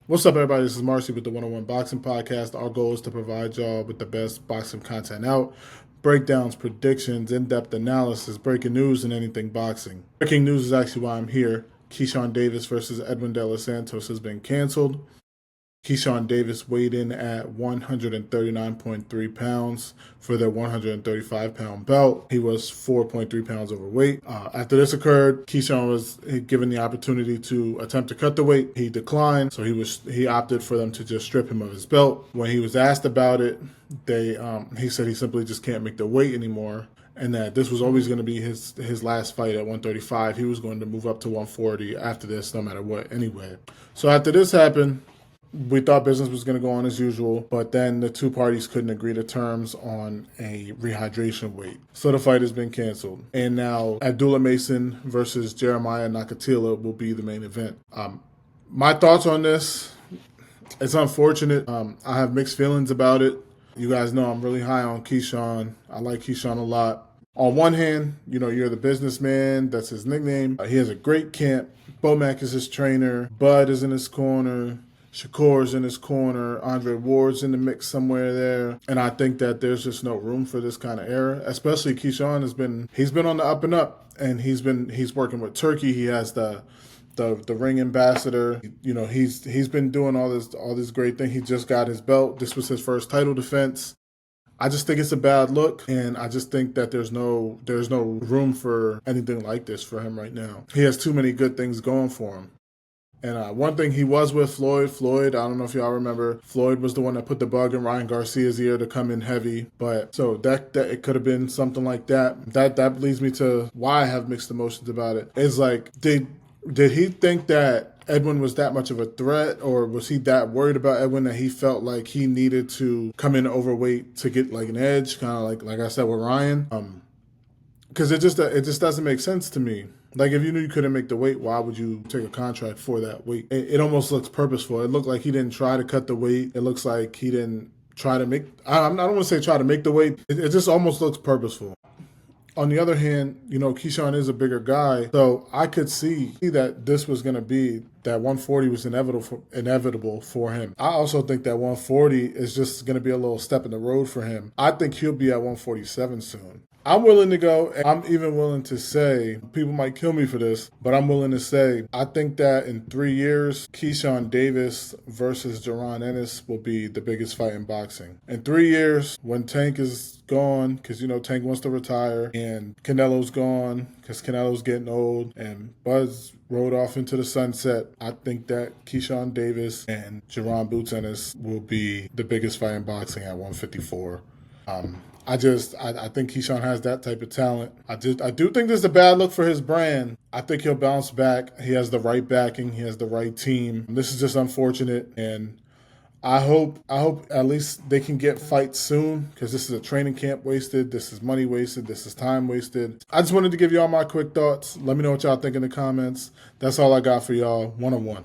What's up, everybody? This is Marcy with the 101 Boxing Podcast. Our goal is to provide y'all with the best boxing content out, breakdowns, predictions, in-depth analysis, breaking news, and anything boxing. Breaking news is actually why I'm here. Keyshawn Davis versus Edwin De Los Santos has been canceled. Keyshawn Davis weighed in at 139.3 pounds for their 135-pound belt. He was 4.3 pounds overweight. After this occurred, Keyshawn was given the opportunity to attempt to cut the weight. He declined, so he opted for them to just strip him of his belt. When he was asked about it, he said he simply just can't make the weight anymore, and that this was always going to be his last fight at 135. He was going to move up to 140 after this, no matter what, anyway. So after this happened, we thought business was going to go on as usual, but then the two parties couldn't agree to terms on a rehydration weight. So the fight has been canceled. And now Abdullah Mason versus Jeremiah Nakatila will be the main event. My thoughts on this, it's unfortunate. I have mixed feelings about it. You guys know I'm really high on Keyshawn. I like Keyshawn a lot. On one hand, you're the businessman. That's his nickname. He has a great camp. Bomac is his trainer. Bud is in his corner. Shakur's in his corner, Andre Ward's in the mix somewhere there, and I think that there's just no room for this kind of era. Especially Keyshawn he's been on the up and up, and he's working with Turkey. He has the ring ambassador. He's been doing all this great thing. He just got his belt. This was his first title defense. I just think it's a bad look, and I just think that there's no room for anything like this for him right now. He has too many good things going for him. And one thing, he was with Floyd. Floyd, I don't know if y'all remember, Floyd was the one that put the bug in Ryan Garcia's ear to come in heavy. But so that it could have been something like that. That leads me to why I have mixed emotions about it. It's like, did he think that Edwin was that much of a threat, or was he that worried about Edwin that he felt like he needed to come in overweight to get like an edge, kind of like I said with Ryan? Because it just doesn't make sense to me. Like, if you knew you couldn't make the weight, why would you take a contract for that weight? It almost looks purposeful. It looked like he didn't try to cut the weight. It looks like he didn't try to make, I don't want to say try to make the weight. It just almost looks purposeful. On the other hand, Keyshawn is a bigger guy, so I could see that this was going to be, that 140 was inevitable for him. I also think that 140 is just going to be a little step in the road for him. I think he'll be at 147 soon. I'm willing to go, and I'm even willing to say, people might kill me for this, but I'm willing to say, I think that in 3 years, Keyshawn Davis versus Jaron Ennis will be the biggest fight in boxing. In 3 years, when Tank is gone, because, Tank wants to retire, and Canelo's gone, because Canelo's getting old, and Buzz rode off into the sunset, I think that Keyshawn Davis and Jaron Boots Ennis will be the biggest fight in boxing at 154. I think Keyshawn has that type of talent. I do think this is a bad look for his brand. I think he'll bounce back. He has the right backing. He has the right team. This is just unfortunate, and I hope at least they can get fights soon, because this is a training camp wasted. This is money wasted. This is time wasted. I just wanted to give y'all my quick thoughts. Let me know what y'all think in the comments. That's all I got for y'all. 101.